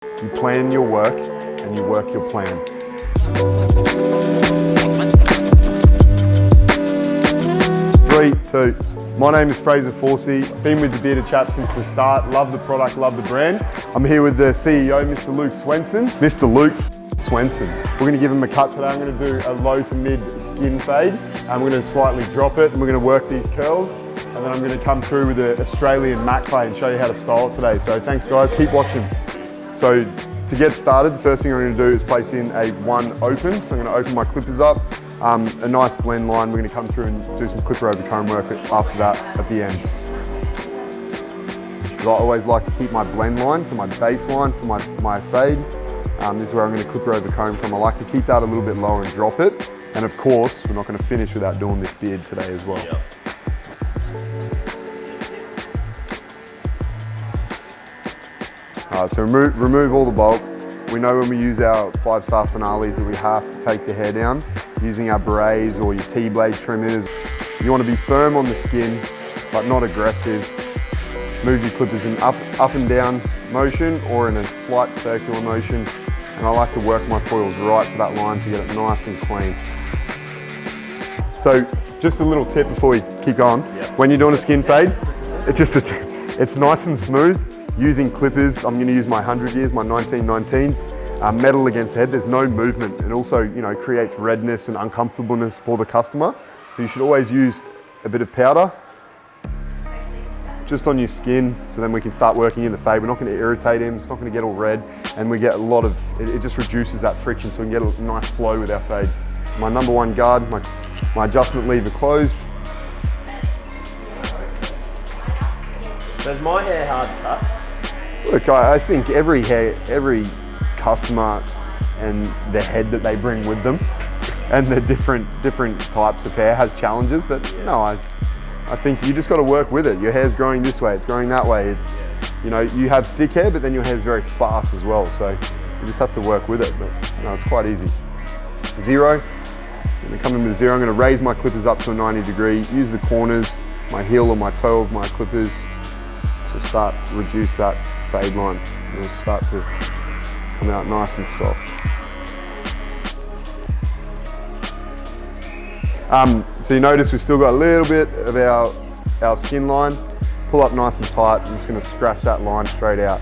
You plan your work and you work your plan. 3, 2. My name is Fraser Forsey. Been with the Bearded Chap since the start. Love the product, love the brand. I'm here with the CEO, Mr. Luke Swenson. Mr. Luke Swenson. We're going to give him a cut today. I'm going to do a low to mid skin fade. I'm going to slightly drop it and we're going to work these curls. And then I'm going to come through with the Australian matte clay and show you how to style it today. So thanks guys, keep watching. So to get started, the first thing I'm going to do is place in a 1 open. So I'm going to open my clippers up, a nice blend line. We're going to come through and do some clipper over comb work after that at the end. I always like to keep my blend line, so my baseline for my fade. This is where I'm going to clipper over comb from. I like to keep that a little bit lower and drop it. And of course, we're not going to finish without doing this beard today as well. Yep. So remove all the bulk. We know when we use our 5-star finales that we have to take the hair down using our berets or your T-blade trimmers. You want to be firm on the skin, but not aggressive. Move your clippers in up and down motion or in a slight circular motion. And I like to work my foils right to that line to get it nice and clean. So just a little tip before we keep going. Yep. When you're doing a skin fade, it's nice and smooth. Using clippers, I'm going to use my 100 years, my 1919s, metal against the head. There's no movement. It also, creates redness and uncomfortableness for the customer. So you should always use a bit of powder just on your skin, so then we can start working in the fade. We're not going to irritate him. It's not going to get all red, and we get a lot of. It just reduces that friction, so we can get a nice flow with our fade. My number 1 guard, my adjustment lever closed. So is my hair hard to cut? Look, I think every customer and the head that they bring with them and the different types of hair has challenges, but no, I think you just got to work with it. Your hair's growing this way, it's growing that way. It's, you have thick hair, but then your hair's very sparse as well, so you just have to work with it, but no, it's quite easy. 0, I'm going to come in with 0. I'm going to raise my clippers up to a 90 degree, use the corners, my heel or my toe of my clippers to start reduce that fade line. It'll start to come out nice and soft. So you notice we've still got a little bit of our skin line. Pull up nice and tight. I'm just going to scratch that line straight out.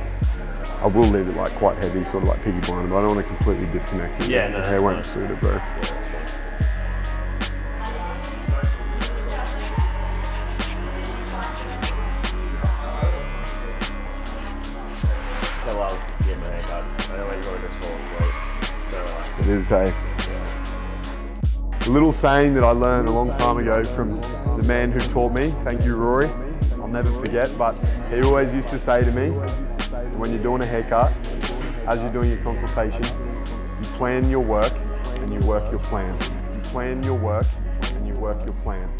I will leave it like quite heavy, sort of like piggy blind, but I don't want to completely disconnect it. Yeah, no, the hair won't suit it, bro. Yeah. I love getting my hair cut. I always want to just fall asleep. So relaxing. It is, hey. A little saying that I learned a long time ago from the man who taught me, thank you Rory, I'll never forget, but he always used to say to me, when you're doing a haircut, as you're doing your consultation, you plan your work and you work your plan. You plan your work and you work your plan.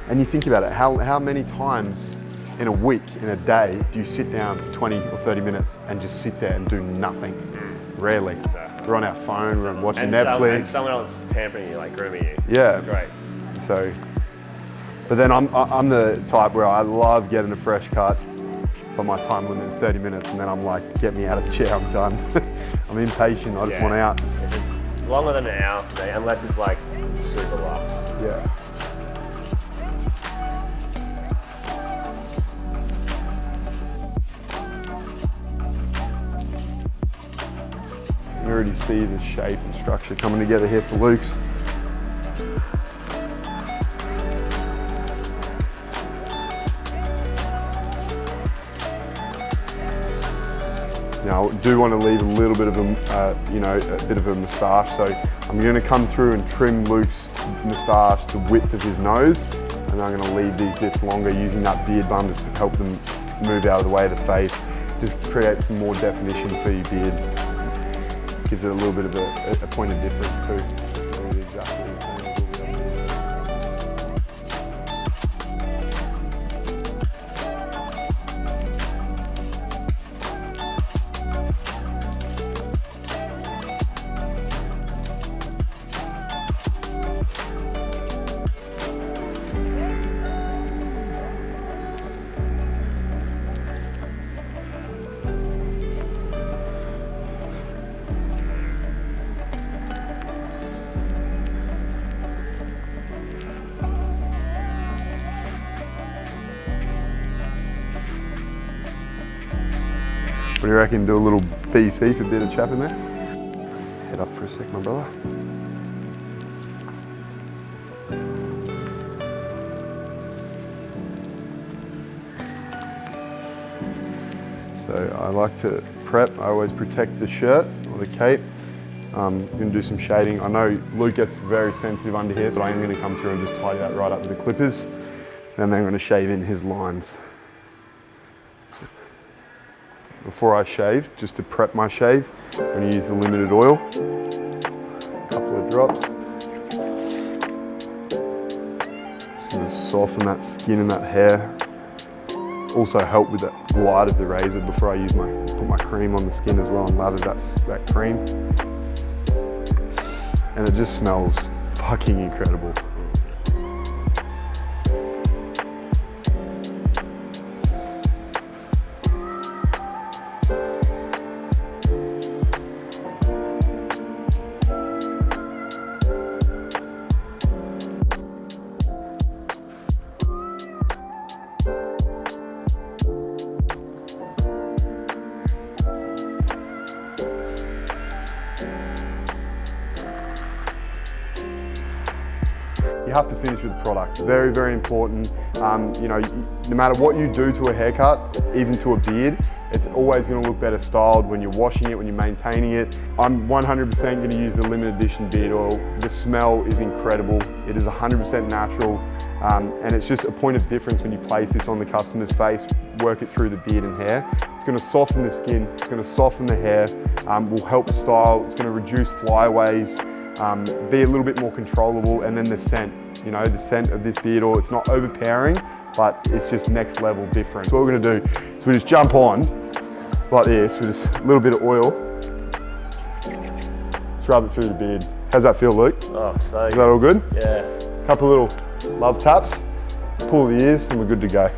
And you think about it, how many times in a week, in a day, do you sit down for 20 or 30 minutes and just sit there and do nothing? Rarely. We're on our phone, we're watching Netflix. And someone else pampering you, like grooming you. Yeah. Great. So, but then I'm the type where I love getting a fresh cut, but my time limit is 30 minutes and then I'm like, get me out of the chair, I'm done. I'm impatient, I just want out. If it's longer than an hour for me, unless it's like super luxe. Yeah. You already see the shape and structure coming together here for Luke's. Now, I do want to leave a little bit of a bit of a moustache, so I'm going to come through and trim Luke's moustache the width of his nose, and I'm going to leave these bits longer using that beard bum to help them move out of the way of the face. Just creates some more definition for your beard. Gives it a little bit of a point of difference too. Not exactly the same as all the others. What do you reckon? Do a little BC for a bit of chap in there? Head up for a sec, my brother. So I like to prep. I always protect the shirt or the cape. I'm going to do some shading. I know Luke gets very sensitive under here, so I am going to come through and just tidy that right up with the clippers. And then I'm going to shave in his lines. Before I shave, just to prep my shave, I'm going to use the limited oil. A couple of drops. Just going to soften that skin and that hair. Also help with that glide of the razor before I put my cream on the skin as well and lather that cream. And it just smells fucking incredible. You have to finish with the product. Very, very important. You know, no matter what you do to a haircut, even to a beard, it's always going to look better styled when you're washing it, when you're maintaining it. I'm 100% going to use the limited edition beard oil. The smell is incredible. It is 100% natural, and it's just a point of difference when you place this on the customer's face, work it through the beard and hair. It's going to soften the skin, it's going to soften the hair, will help style, it's going to reduce flyaways, be a little bit more controllable, and then the scent. You know, the scent of this beard oil, it's not overpowering, but it's just next level different. So what we're gonna do is we just jump on like this with just a little bit of oil. Just rub it through the beard. How's that feel, Luke? Oh, so Is that all good? Yeah. Couple little love taps, pull the ears, and we're good to go.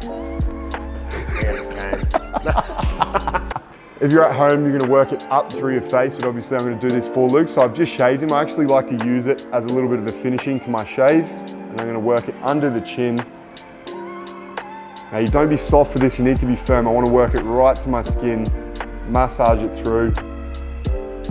If you're at home, you're going to work it up through your face, but obviously I'm going to do this for Luke. So I've just shaved him. I actually like to use it as a little bit of a finishing to my shave. And I'm going to work it under the chin. Now you don't be soft for this, you need to be firm. I want to work it right to my skin, massage it through,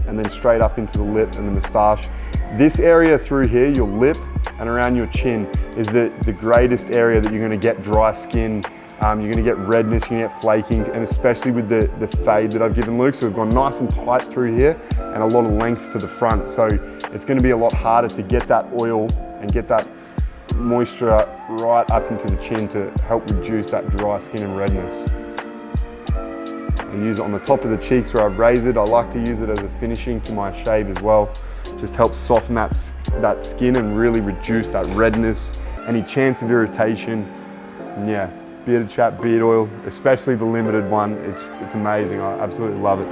and then straight up into the lip and the moustache. This area through here, your lip and around your chin, is the greatest area that you're going to get dry skin. You're going to get redness, you're going to get flaking, and especially with the fade that I've given Luke. So we've gone nice and tight through here and a lot of length to the front. So it's going to be a lot harder to get that oil and get that moisture right up into the chin to help reduce that dry skin and redness. I use it on the top of the cheeks where I've razored. I like to use it as a finishing to my shave as well. Just helps soften that skin and really reduce that redness, any chance of irritation. And yeah. Bearded Chap beard oil, especially the limited one, it's amazing. I absolutely love it.